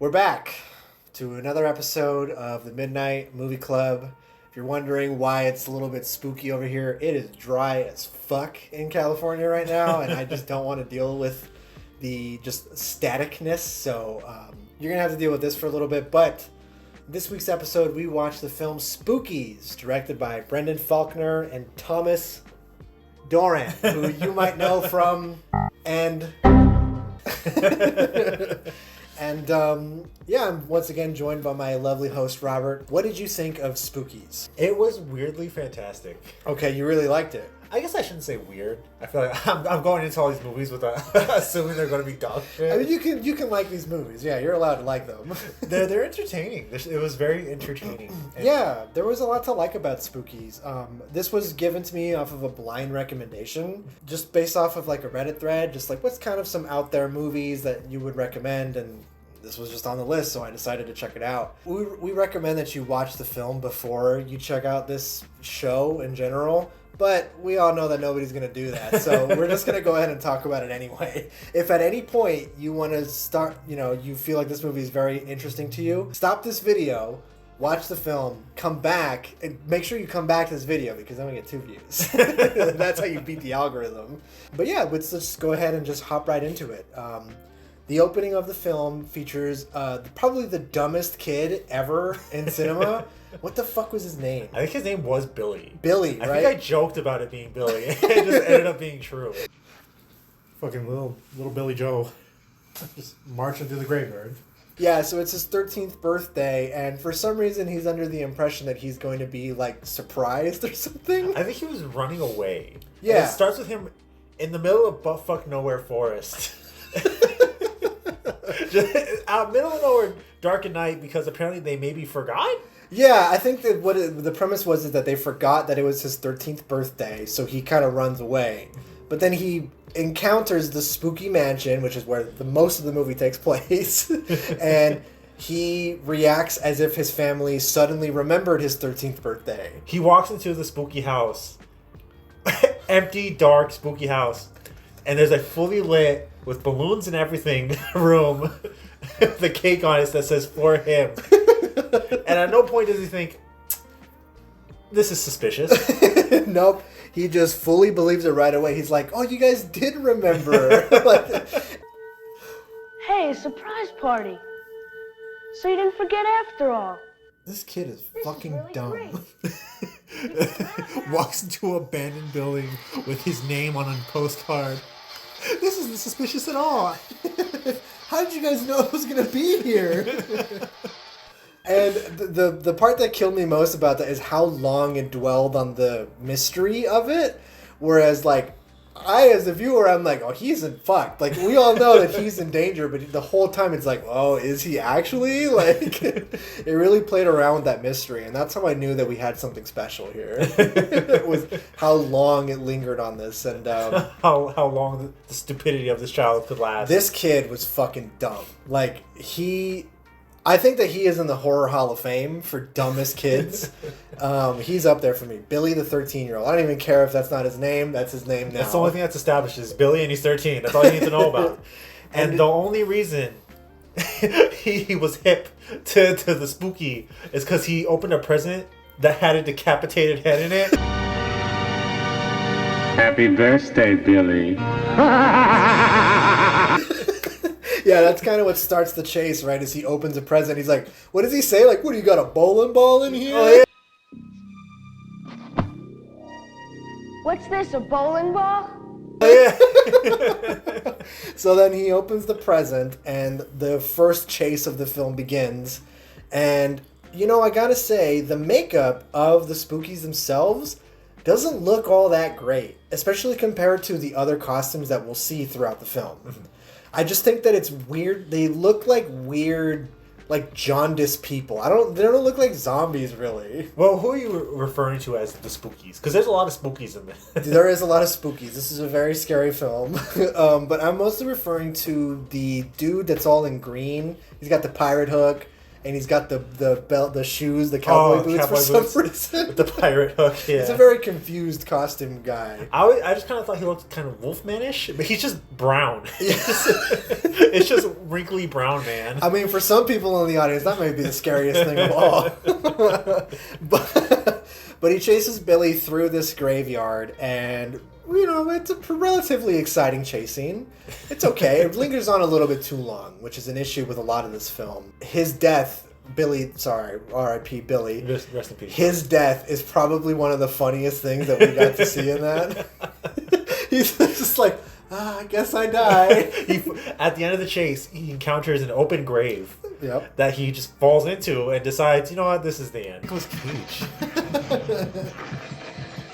We're back to another episode of the Midnight Movie Club. If you're wondering why it's a little bit spooky over here, it is dry as fuck in California right now, and I just don't want to deal with the just staticness, so you're going to have to deal with this for a little bit. But this week's episode, we watched the film Spookies, directed by Brendan Faulkner and Thomas Doran, who you might know from And I'm once again joined by my lovely host, Robert. What did you think of Spookies? It was weirdly fantastic. Okay, you really liked it. I guess I shouldn't say weird. I feel like I'm going into all these movies with assuming they're going to be dog shit. I mean, you can like these movies. Yeah, you're allowed to like them. They're entertaining. It was very entertaining. Yeah, there was a lot to like about Spookies. This was given to me off of a blind recommendation, just based off of like a Reddit thread, just like what's kind of some out there movies that you would recommend, and this was just on the list, so I decided to check it out. We recommend that you watch the film before you check out this show in general. But we all know that nobody's going to do that, so we're just going to go ahead and talk about it anyway. If at any point you want to start, you feel like this movie is very interesting to you, stop this video, watch the film, come back, and make sure you come back to this video because then we get 2 views. That's how you beat the algorithm. But yeah, let's just go ahead and just hop right into it. The opening of the film features probably the dumbest kid ever in cinema. What the fuck was his name? I think his name was Billy. Billy, right? I think I joked about it being Billy. It just ended up being true. Fucking little Billy Joe. Just marching through the graveyard. Yeah, so it's his 13th birthday, and for some reason he's under the impression that he's going to be, like, surprised or something. I think he was running away. Yeah. And it starts with him in the middle of buttfuck nowhere forest. Just out middle of nowhere, dark at night, because apparently they maybe forgot? Yeah, I think that the premise was is that they forgot that it was his 13th birthday, so he kind of runs away. But then he encounters the spooky mansion, which is where most of the movie takes place, and he reacts as if his family suddenly remembered his 13th birthday. He walks into the spooky house. Empty, dark, spooky house. And there's a fully lit, with balloons and everything, room, the cake on it that says, "For him." And at no point does he think, this is suspicious. Nope. He just fully believes it right away. He's like, oh, you guys did remember. Hey, a surprise party. So you didn't forget after all. This kid is fucking really dumb. Walks into an abandoned building with his name on a postcard. This isn't suspicious at all. How did you guys know I was going to be here? And the part that killed me most about that is how long it dwelled on the mystery of it. Whereas, like, I, as a viewer, I'm like, oh, he's in fucked. Like, we all know that he's in danger, but the whole time it's like, oh, is he actually? Like, it really played around with that mystery. And that's how I knew that we had something special here. It was how long it lingered on this. And how long the stupidity of this child could last. This kid was fucking dumb. Like, I think that he is in the Horror Hall of Fame for dumbest kids. He's up there for me. Billy the 13-year-old. I don't even care if that's not his name. That's his name now. That's the only thing that's established is Billy and he's 13. That's all you need to know about. And the only reason he was hip to the spooky is because he opened a present that had a decapitated head in it. Happy birthday, Billy. Yeah, that's kind of what starts the chase, right? As he opens a present, he's like, what does he say? Like, what, do you got a bowling ball in here? Oh, yeah. What's this, a bowling ball? Oh, yeah. So then he opens the present, and the first chase of the film begins. And, I gotta say, the makeup of the Spookies themselves doesn't look all that great, especially compared to the other costumes that we'll see throughout the film. I just think that it's weird. They look like weird, like jaundiced people. They don't look like zombies, really. Well, who are you referring to as the Spookies? Because there's a lot of Spookies in this. There is a lot of Spookies. This is a very scary film. But I'm mostly referring to the dude that's all in green. He's got the pirate hook. and he's got the belt, the shoes, the cowboy boots for some reason. With the pirate hook, yeah. It's a very confused costume guy. I just kind of thought he looked kind of Wolfmanish, but he's just brown. It's just wrinkly brown man. I mean, for some people in the audience, that may be the scariest thing of all. But he chases Billy through this graveyard, and, you know, it's a relatively exciting chase scene. It's okay. It lingers on a little bit too long, which is an issue with a lot of this film. His death, R.I.P. Billy. Rest in peace. His death is probably one of the funniest things that we got to see in that. He's just like, I guess I die. At the end of the chase, he encounters an open grave that he just falls into and decides, you know what, this is the end. Nicolas Cage.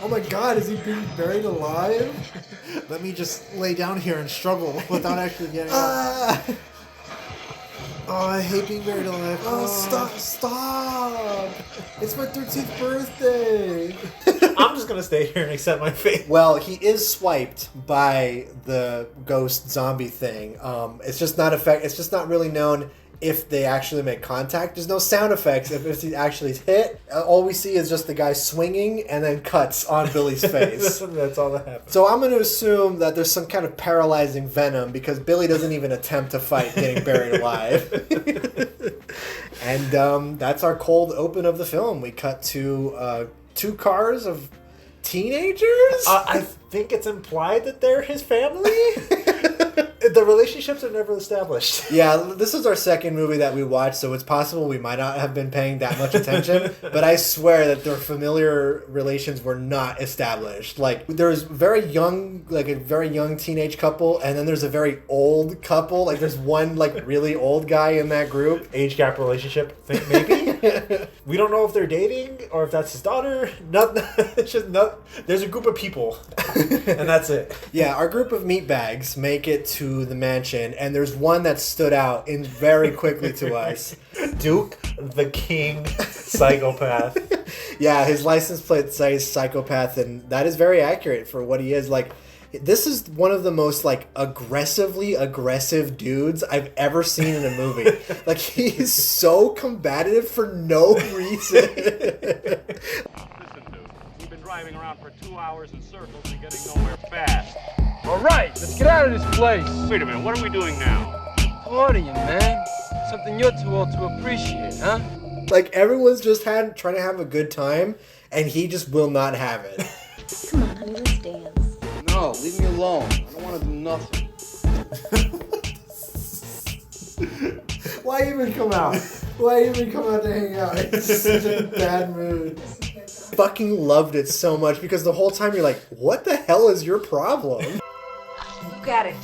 Oh my god, is he being buried alive? Let me just lay down here and struggle without actually getting up. Oh, I hate being buried alive. Oh, stop! It's my 13th birthday! I'm just gonna stay here and accept my fate. Well, he is swiped by the ghost zombie thing. It's just not really known if they actually make contact. There's no sound effects if he actually hit. All we see is just the guy swinging and then cuts on Billy's face. That's all that happens. So I'm going to assume that there's some kind of paralyzing venom because Billy doesn't even attempt to fight getting buried alive. And that's our cold open of the film. We cut to 2 cars of teenagers? I think it's implied that they're his family. The relationships are never established. Yeah, this is our second movie that we watched, so it's possible we might not have been paying that much attention, but I swear that their familiar relations were not established. Like, there's a very young teenage couple, and then there's a very old couple. Like, there's one, like, really old guy in that group. Age gap relationship thing, maybe? We don't know if they're dating, or if that's his daughter. There's a group of people, and that's it. Yeah, our group of meatbags make it to the mansion, and there's one that stood out in very quickly to us. Duke the King Psychopath. Yeah, his license plate says psychopath, and that is very accurate for what he is. Like, this is one of the most, like, aggressively aggressive dudes I've ever seen in a movie. Like, he's so combative for no reason. Listen, dude, we've been driving around for 2 hours in circles and getting nowhere fast. All right, let's get out of this place. Wait a minute, what are we doing now? Partying, man. Something you're too old to appreciate, huh? Like, everyone's just trying to have a good time, and he just will not have it. Come on, honey, let's dance. No, leave me alone. I don't want to do nothing. Why even come out? Why even come out to hang out? It's such a bad mood. Fucking loved it so much because the whole time you're like, what the hell is your problem? Look at it.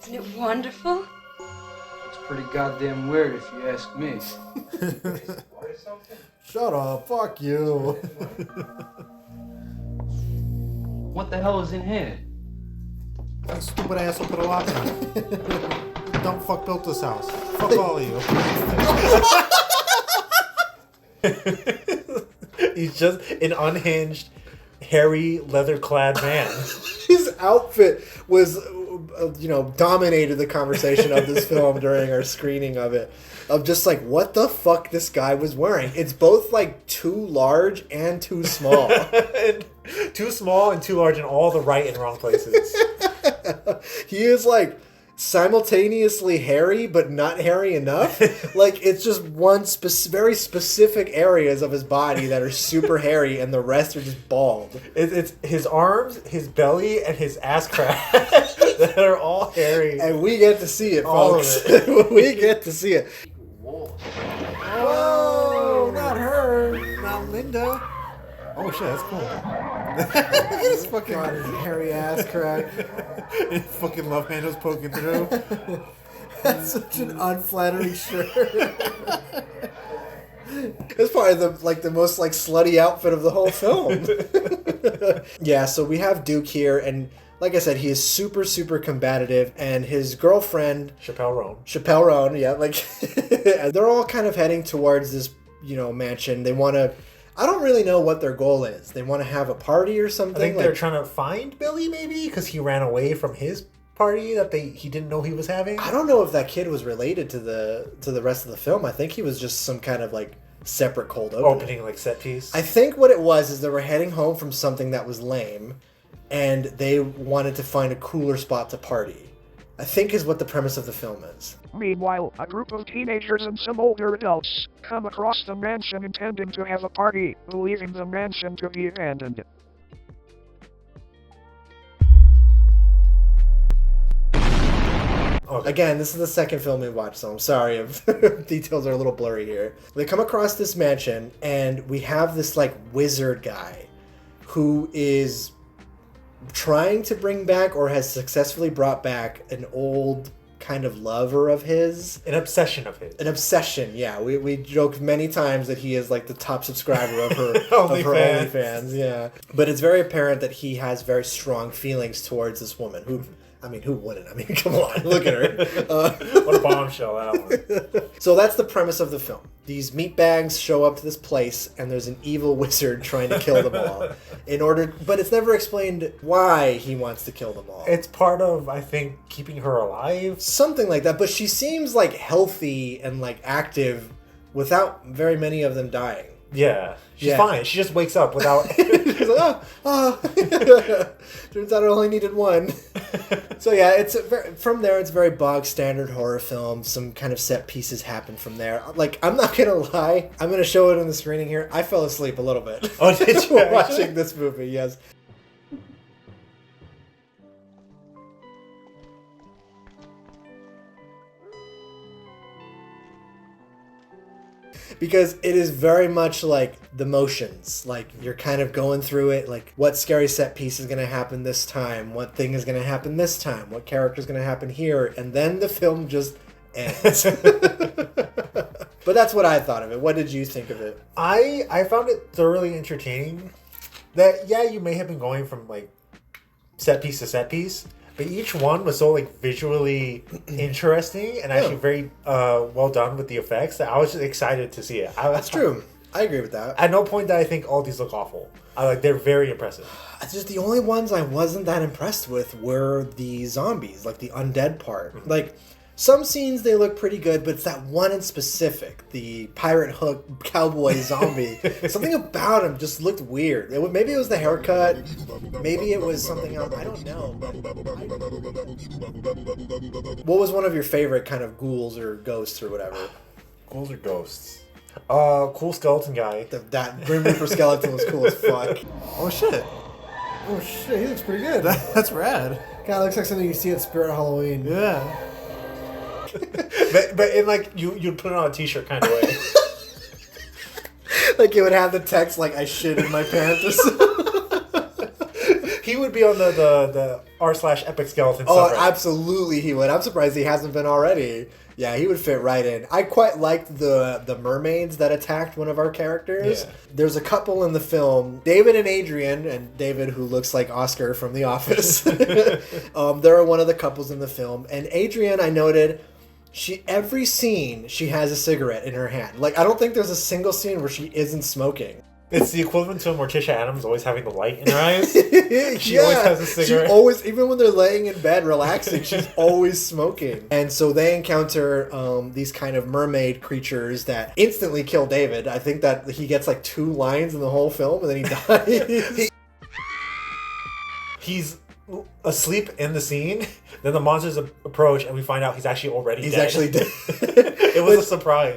Isn't it wonderful? It's pretty goddamn weird if you ask me. Shut up, fuck you. What the hell is in here? That stupid asshole put a lock on it. Dumb fuck built this house. Fuck all of you. He's just an unhinged, hairy, leather-clad man. His outfit was, dominated the conversation of this film during our screening of it. Of just like, what the fuck this guy was wearing. It's both like too large and too small. Too small and too large in all the right and wrong places. He is like simultaneously hairy, but not hairy enough. Like, it's just very specific areas of his body that are super hairy, and the rest are just bald. It's his arms, his belly, and his ass crack that are all hairy. And we get to see it, All folks. of it. We get to see it. Whoa, not her. Not Linda. Oh shit, that's cool. Look at his fucking hairy ass crack. his fucking love handles poking through. That's such an unflattering shirt. It's probably the most slutty outfit of the whole film. Yeah, so we have Duke here, and like I said, he is super, super combative, and his girlfriend Chappelle Roan, yeah, they're all kind of heading towards this, mansion. They want to. I don't really know what their goal is. They want to have a party or something. I think they're trying to find Billy, maybe, because he ran away from his party that he didn't know he was having? I don't know if that kid was related to the rest of the film. I think he was just some kind of like separate cold Opening like set piece. I think what it was is they were heading home from something that was lame, and they wanted to find a cooler spot to party. I think is what the premise of the film is. Meanwhile, a group of teenagers and some older adults come across the mansion intending to have a party, believing the mansion to be abandoned. Okay. Again, this is the second film we watched, so I'm sorry if details are a little blurry here. They come across this mansion, and we have this like wizard guy who is trying to bring back or has successfully brought back an old kind of lover of his. An obsession of his. An obsession, yeah. We joked many times that he is like the top subscriber of her OnlyFans, yeah. But it's very apparent that he has very strong feelings towards this woman who... I mean, who wouldn't? I mean, come on, look at her. What a bombshell that one. So that's the premise of the film. These meatbags show up to this place, and there's an evil wizard trying to kill them all. But it's never explained why he wants to kill them all. It's part of, I think, keeping her alive. Something like that. But she seems like healthy and like active without very many of them dying. Yeah, she's fine. She just wakes up without... She's like, turns out I only needed one. So yeah, from there, it's very bog standard horror film. Some kind of set pieces happen from there. Like, I'm not going to lie. I'm going to show it in the screening here. I fell asleep a little bit. Oh, did you? Watching this movie, yes. Because it is very much like the motions. Like, you're kind of going through it, like, what scary set piece is going to happen this time? What thing is going to happen this time? What character is going to happen here? And then the film just ends. But that's what I thought of it. What did you think of it? I found it thoroughly entertaining. That, yeah, you may have been going from, like, set piece to set piece, but each one was so like visually interesting and actually very well done with the effects that I was just excited to see it. That's true. I agree with that. At no point did I think all these look awful. They're very impressive. It's just the only ones I wasn't that impressed with were the zombies, like the undead part. Mm-hmm. Like, some scenes they look pretty good, but it's that one in specific, the pirate hook cowboy zombie. Something about him just looked weird. Maybe it was the haircut, maybe it was something else. I don't know. What was one of your favorite kind of ghouls or ghosts or whatever? Ghouls or ghosts? Cool skeleton guy. That Grim Reaper skeleton was cool as fuck. Oh shit! Oh shit, he looks pretty good. That's rad. Kind of looks like something you see at Spirit Halloween. Yeah. but in like you'd put it on a t-shirt kind of way. Like it would have the text like I shit in my pants or something. He would be on the r/epic skeleton Oh, subreddit. Absolutely he would. I'm surprised he hasn't been already. Yeah, he would fit right in. I quite liked the mermaids that attacked one of our characters. Yeah. There's a couple in the film, David and Adrian, and David, who looks like Oscar from The Office. They're one of the couples in the film. And Adrian, I noted, every scene she has a cigarette in her hand. Like, I don't think there's a single scene where she isn't smoking. It's the equivalent to Morticia Addams always having the light in her eyes. She always has a cigarette. She always, even when they're laying in bed relaxing, she's always smoking. And so they encounter these kind of mermaid creatures that instantly kill David. I think that he gets like 2 lines in the whole film and then he dies. He's asleep in the scene, then the monsters approach and we find out he's actually already dead. He's actually dead. It was a surprise.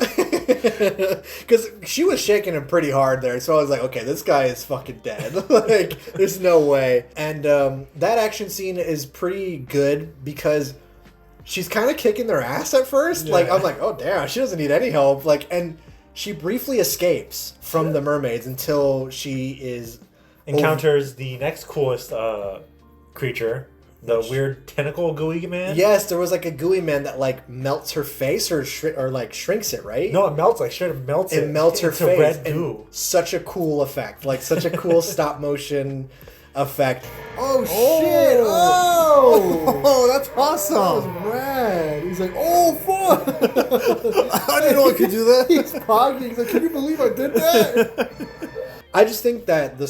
Because she was shaking him pretty hard there, so I was like, okay, this guy is fucking dead. Like, there's no way. And that action scene is pretty good because she's kind of kicking their ass at first. Yeah. Like, I'm like, oh damn, she doesn't need any help. Like, and she briefly escapes from the mermaids until she encounters the next coolest creature. The weird tentacle gooey man? Yes, there was like a gooey man that like melts her face or like shrinks it, right? No, it melts, like straight up melts it. It melts her face. Red goo. Such a cool effect. Like such a cool stop motion effect. Oh shit! Oh, that's awesome! That was rad. He's like, oh fuck! I didn't know I could do that. He's pogging. He's like, can you believe I did that? I just think that the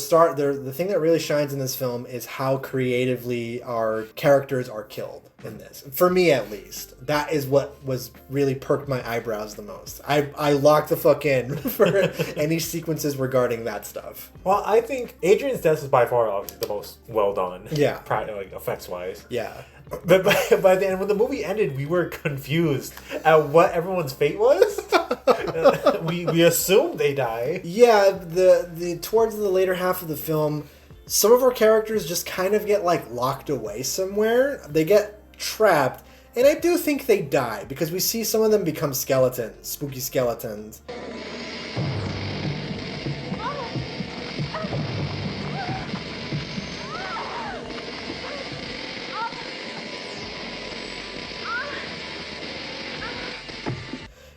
thing that really shines in this film is how creatively our characters are killed. in this. For me, at least. That is what was really perked my eyebrows the most. I locked the fuck in for any sequences regarding that stuff. Well, I think Adrian's death is by far obviously the most well done. Yeah. Like, effects-wise. Yeah. But by the end, when the movie ended, we were confused at what everyone's fate was. we assumed they die. Yeah, the towards the later half of the film, some of our characters just kind of get like locked away somewhere. They get trapped, and I do think they die because we see some of them become skeletons, spooky skeletons.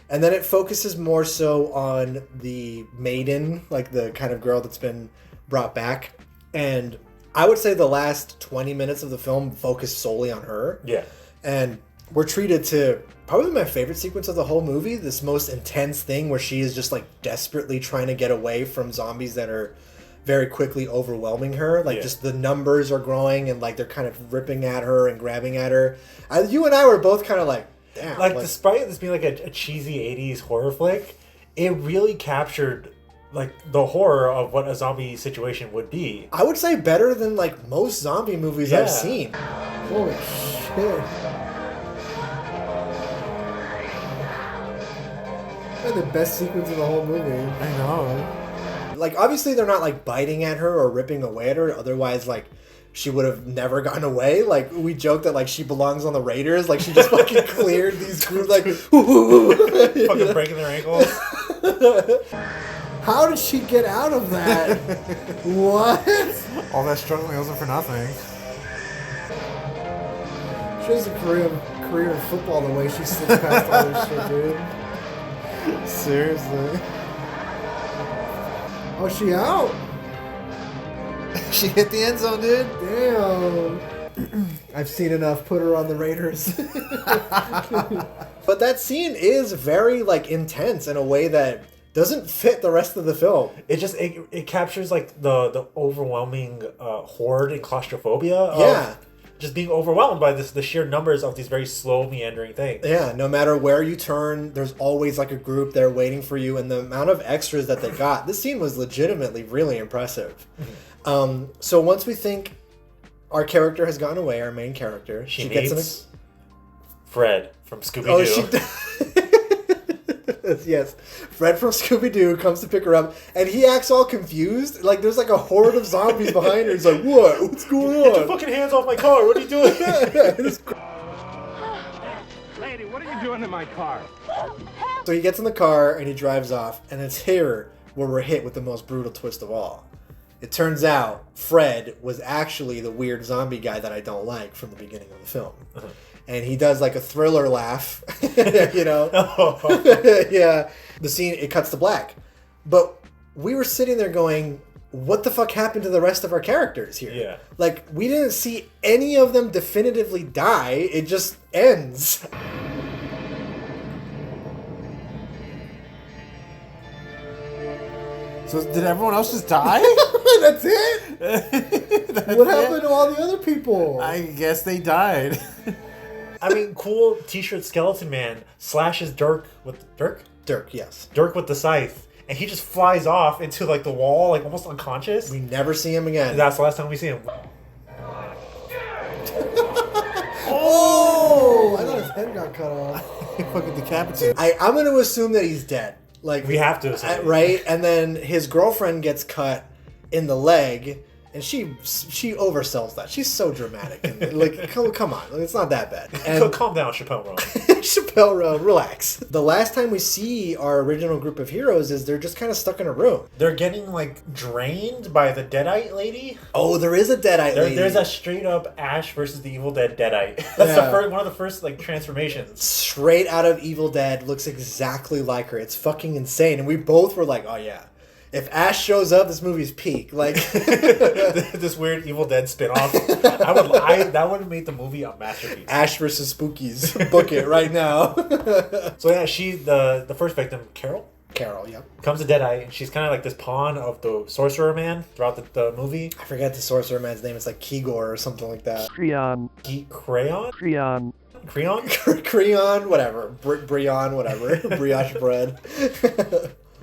And then it focuses more so on the maiden, like the kind of girl that's been brought back. And I would say the last 20 minutes of the film focus solely on her. Yeah. And we're treated to probably my favorite sequence of the whole movie, this most intense thing where she is just like desperately trying to get away from zombies that are very quickly overwhelming her. Like just the numbers are growing and like they're kind of ripping at her and grabbing at her. You and I were both kind of like, damn. Like despite this being like a cheesy 80s horror flick, it really captured like the horror of what a zombie situation would be. I would say better than like most zombie movies I've seen. Holy shit. That's the best sequence of the whole movie. I know. Like obviously they're not like biting at her or ripping away at her, otherwise like she would have never gotten away. Like we joke that like she belongs on the Raiders, like she just fucking cleared these groups like fucking breaking their ankles. How did she get out of that? What? All that struggling wasn't for nothing. She has a career in football the way she slips past all this shit, dude. Seriously. Oh, she out? She hit the end zone, dude. Damn. I've seen enough. Put her on the Raiders. But that scene is very like intense in a way that doesn't fit the rest of the film. It captures like the overwhelming horde and claustrophobia of just being overwhelmed by the sheer numbers of these very slow meandering things. Yeah, no matter where you turn, there's always like a group there waiting for you, and the amount of extras that they got, this scene was legitimately really impressive. So once we think our character has gotten away, our main character, she gets in Fred from Scooby-Doo. Oh, she yes. Fred from Scooby-Doo comes to pick her up, and he acts all confused. Like, there's like a horde of zombies behind her. He's like, what? What's going on? Get your fucking hands off my car. What are you doing? Lady, what are you doing in my car? So he gets in the car, and he drives off, and it's here where we're hit with the most brutal twist of all. It turns out Fred was actually the weird zombie guy that I don't like from the beginning of the film. And he does like a thriller laugh, you know? Yeah. The scene, it cuts to black. But we were sitting there going, what the fuck happened to the rest of our characters here? Yeah. Like, we didn't see any of them definitively die. It just ends. So did everyone else just die? That's it? What happened to all the other people? I guess they died. I mean, cool t-shirt skeleton man slashes Dirk with Dirk, yes. Dirk with the scythe, and he just flies off into like the wall, like almost unconscious. We never see him again. That's the last time we see him. Oh! I thought his head got cut off. Fucking decapitated. I'm going to assume that he's dead. Like we have to assume, right? And then his girlfriend gets cut in the leg. And she oversells that. She's so dramatic. And like, come on. It's not that bad. And calm down, Chappelle Roan. Chappelle Roan, relax. The last time we see our original group of heroes is they're just kind of stuck in a room. They're getting, like, drained by the Deadite lady. Oh, there is a Deadite lady. There's a straight-up Ash versus the Evil Dead Deadite. That's one of the first, like, transformations. Straight out of Evil Dead, looks exactly like her. It's fucking insane. And we both were like, oh, yeah. If Ash shows up, this movie's peak. Like this weird Evil Dead spinoff. That would have made the movie a masterpiece. Ash versus Spookies. Book it right now. So yeah, she the first victim, Carol. Carol, yep. Comes to Deadeye, and she's kind of like this pawn of the Sorcerer Man throughout the movie. I forget the Sorcerer Man's name. It's like Kegor or something like that. Creon. Crayon? Creon. Creon? Creon, whatever. Brion, whatever. Brioche bread.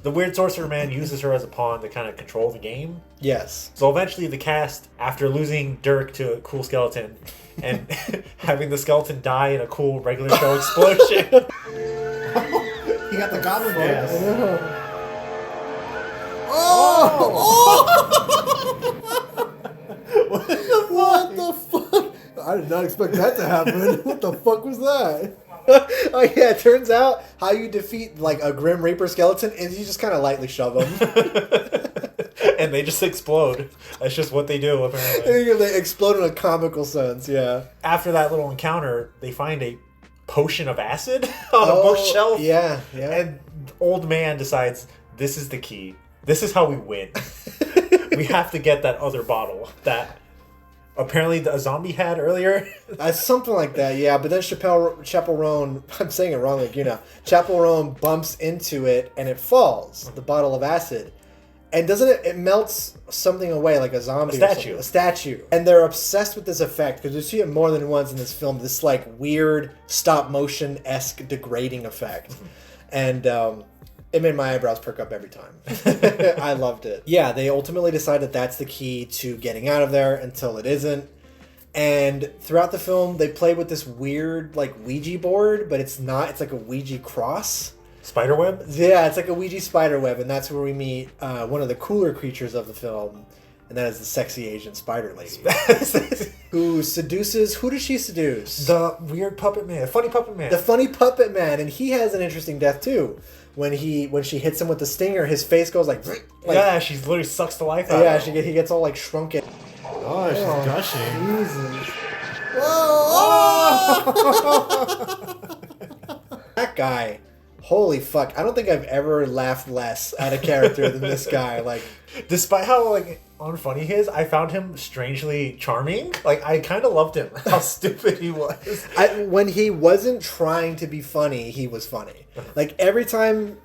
The weird Sorcerer Man uses her as a pawn to kind of control the game. Yes. So eventually the cast, after losing Dirk to a cool skeleton and having the skeleton die in a cool regular show explosion. He got the goblin voice. Yes. What the fuck? I did not expect that to happen. What the fuck was that? Oh yeah, it turns out how you defeat like a Grim Reaper skeleton is you just kind of lightly shove them. And they just explode. That's just what they do, apparently. They explode in a comical sense, yeah. After that little encounter, they find a potion of acid on a bookshelf. Yeah, yeah. And the old man decides, this is the key. This is how we win. We have to get that other bottle that apparently a zombie had earlier. Something like that, yeah. But then Chapel Roan, I'm saying it wrong, like, you know, Chapel Roan bumps into it and it falls, the bottle of acid. And doesn't it melts something away like a zombie? A statue. And they're obsessed with this effect because you see it more than once in this film, this like weird stop motion-esque degrading effect. And it made my eyebrows perk up every time. I loved it. Yeah, they ultimately decide that that's the key to getting out of there until it isn't. And throughout the film, they play with this weird like Ouija board, but it's not. It's like a Ouija cross. Spiderweb? Yeah, it's like a Ouija spiderweb, and that's where we meet one of the cooler creatures of the film, and that is the sexy Asian spider lady. Who seduces... Who does she seduce? The weird puppet man. Funny puppet man. The funny puppet man, and he has an interesting death, too. When she hits him with the stinger, his face goes like yeah, she literally sucks the life out of him. Yeah, he gets all like shrunken. Oh, she's gushing. Jesus. Whoa! That guy. Holy fuck. I don't think I've ever laughed less at a character than this guy. Like, despite how like unfunny he is, I found him strangely charming. Like, I kind of loved him. How stupid he was. When he wasn't trying to be funny, he was funny. Like, every time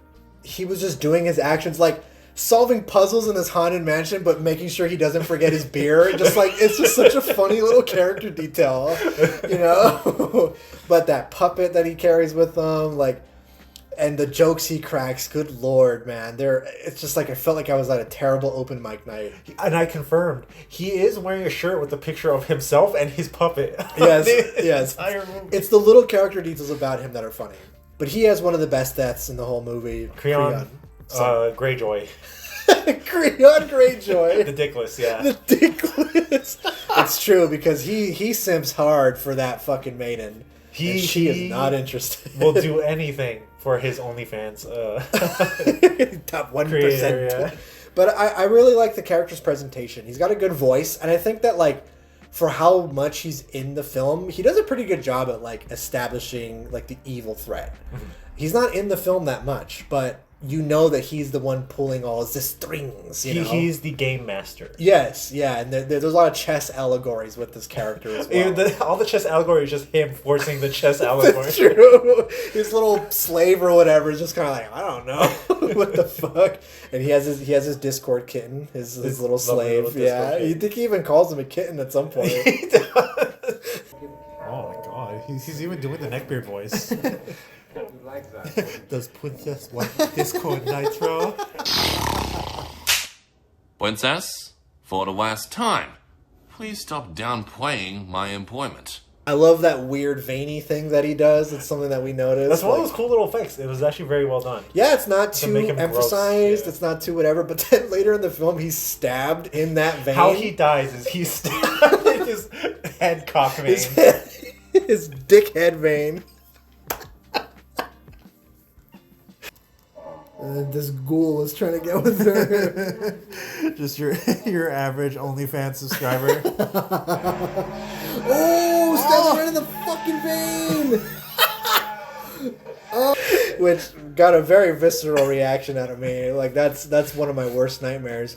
he was just doing his actions, like solving puzzles in this haunted mansion, but making sure he doesn't forget his beer. Just like, it's just such a funny little character detail, you know? But that puppet that he carries with him, like, and the jokes he cracks, good lord, man. It's just like I felt like I was at a terrible open mic night. And I confirmed, he is wearing a shirt with a picture of himself and his puppet. Yes, yes. It's the little character details about him that are funny. But he has one of the best deaths in the whole movie. Creon. Greyjoy. Creon Greyjoy. The Dickless, yeah. The Dickless. It's true, because he simps hard for that fucking maiden. She is not interested. Will do anything for his OnlyFans. Top 1%. Yeah. But I really like the character's presentation. He's got a good voice, and I think that like for how much he's in the film, he does a pretty good job at like establishing like the evil threat. Mm-hmm. He's not in the film that much, but you know that he's the one pulling all the strings. You know? He's the game master. Yes, yeah, and there's a lot of chess allegories with this character as well. All the chess allegory is just him forcing the chess allegory. That's true. His little slave or whatever is just kind of like, I don't know what the fuck. And he has his Discord kitten, his little slave. Little yeah, you think he even calls him a kitten at some point. He does. Oh my god, he's even doing the neckbeard voice. Like that. Does Princess want Discord Nitro? Princess, for the last time, please stop downplaying my employment. I love that weird veiny thing that he does. It's something that we noticed. That's one of those cool little effects. It was actually very well done. Yeah, it's not too emphasized. Yeah. It's not too whatever. But then later in the film, he's stabbed in that vein. How he dies is he's stabbed in his head cock vein. His dick head vein. This ghoul is trying to get with her. Just your average OnlyFans subscriber. Oh, stabs right in the fucking vein. Which got a very visceral reaction out of me. Like that's one of my worst nightmares.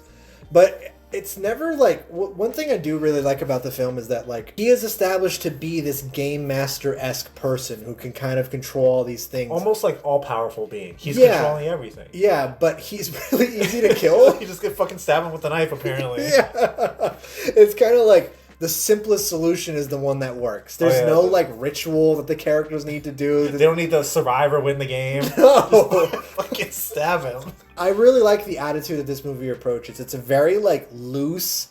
But it's never like one thing I do really like about the film is that like he is established to be this game master-esque person who can kind of control all these things, almost like all-powerful being. He's controlling everything. Yeah, but he's really easy to kill. You just get fucking stab him with a knife, apparently. Yeah, it's kind of like the simplest solution is the one that works. There's no like ritual that the characters need to do. They don't need to survive or win the game. No. Just fucking stab him. I really like the attitude that this movie approaches. It's a very like loose,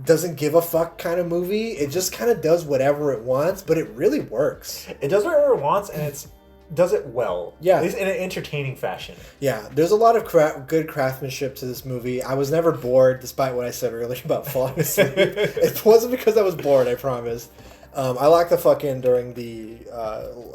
doesn't give a fuck kind of movie. It just kind of does whatever it wants, but it really works. It does whatever it wants, and it's does it well. Yeah. At least in an entertaining fashion. Yeah, there's a lot of good craftsmanship to this movie. I was never bored, despite what I said earlier about falling asleep. It wasn't because I was bored, I promise. I locked the fuck in during the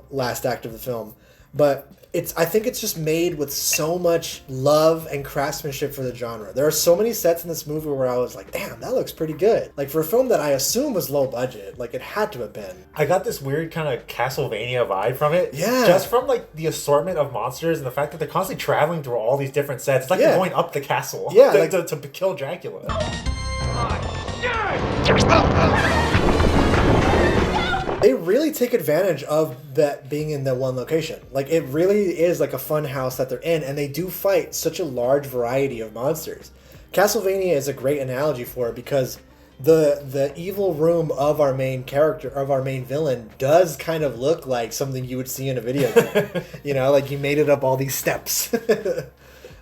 last act of the film. But I think it's just made with so much love and craftsmanship for the genre. There are so many sets in this movie where I was like, damn, that looks pretty good. Like, for a film that I assume was low budget, like, it had to have been. I got this weird kind of Castlevania vibe from it. Yeah. Just from, like, the assortment of monsters and the fact that they're constantly traveling through all these different sets. It's like they're going up the castle to kill Dracula. They really take advantage of that being in the one location. Like, it really is like a fun house that they're in, and they do fight such a large variety of monsters. Castlevania is a great analogy for it because the evil room of our main character, of our main villain, does kind of look like something you would see in a video game. You know, like you made it up all these steps.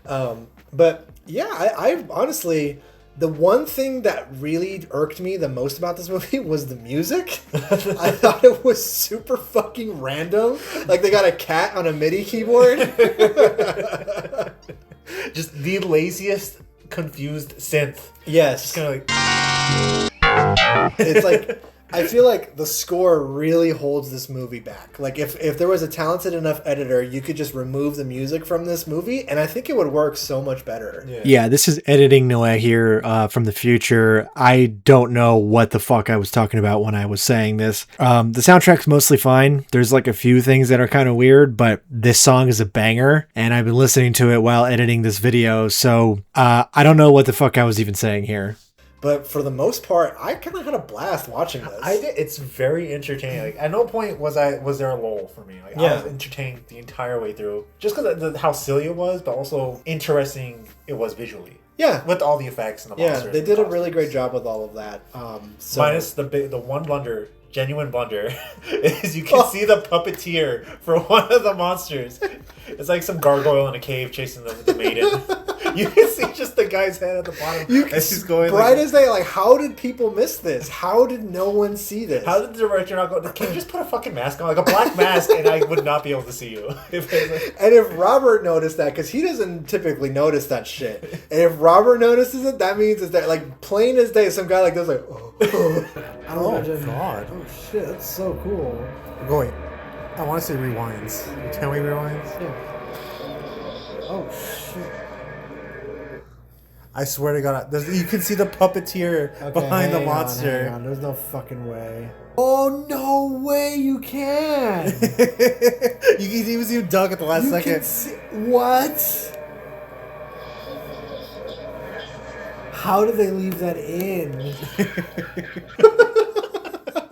But yeah, I honestly... The one thing that really irked me the most about this movie was the music. I thought it was super fucking random. Like they got a cat on a MIDI keyboard. Just the laziest, confused synth. Yes. Just kind of like... It's like... I feel like the score really holds this movie back. Like, if there was a talented enough editor, you could just remove the music from this movie, and I think it would work so much better. Yeah, this is editing Noah here from the future. I don't know what the fuck I was talking about when I was saying this. The soundtrack's mostly fine. There's like a few things that are kind of weird, but this song is a banger, and I've been listening to it while editing this video, so I don't know what the fuck I was even saying here. But for the most part, I kind of had a blast watching this. I did. It's very entertaining. Like, at no point was there a lull for me. Like, I was entertained the entire way through, just because of how silly it was, but also interesting it was visually. Yeah, with all the effects and the monsters. Yeah, they did a really great job with all of that. Minus the one blunder. Genuine blunder is you can see the puppeteer for one of the monsters. It's like some gargoyle in a cave chasing the maiden. You can see just the guy's head at the bottom as he's going. Bright as day, like, how did people miss this? How did no one see this? How did the director not go, can you just put a fucking mask on? Like a black mask and I would not be able to see you. And if Robert noticed that, because he doesn't typically notice that shit. And if Robert notices it, that means it's that, like, plain as day, some guy like this, like, Oh, God. Oh, shit. That's so cool. Wait. I want to say rewinds. Can we rewinds? Yeah. Oh, shit. I swear to God. You can see the puppeteer behind the monster. Hang on. There's no fucking way. Oh, no way you can. You can even see him dug at the last second. What? How did they leave that in?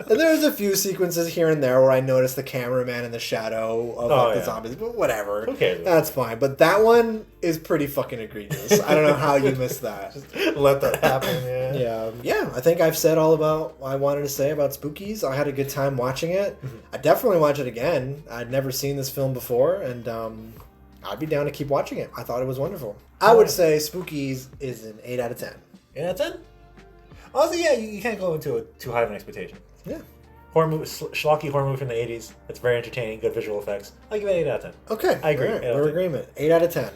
And there's a few sequences here and there where I noticed the cameraman in the shadow of the zombies, but whatever. Okay, that's fine. But that one is pretty fucking egregious. I don't know how you missed that. Just let that happen. Yeah. I think I've said all about what I wanted to say about Spookies. I had a good time watching it. I definitely watch it again. I'd never seen this film before, and I'd be down to keep watching it. I thought it was wonderful. I would say Spookies is an 8 out of 10. 8 out of 10? Honestly, yeah, you can't go into too high of an expectation. Yeah. Horror movie, schlocky horror movie from the 80s. It's very entertaining, good visual effects. I'll give it 8 out of 10. Okay. I agree. Right. We're in agreement. 8 out of 10.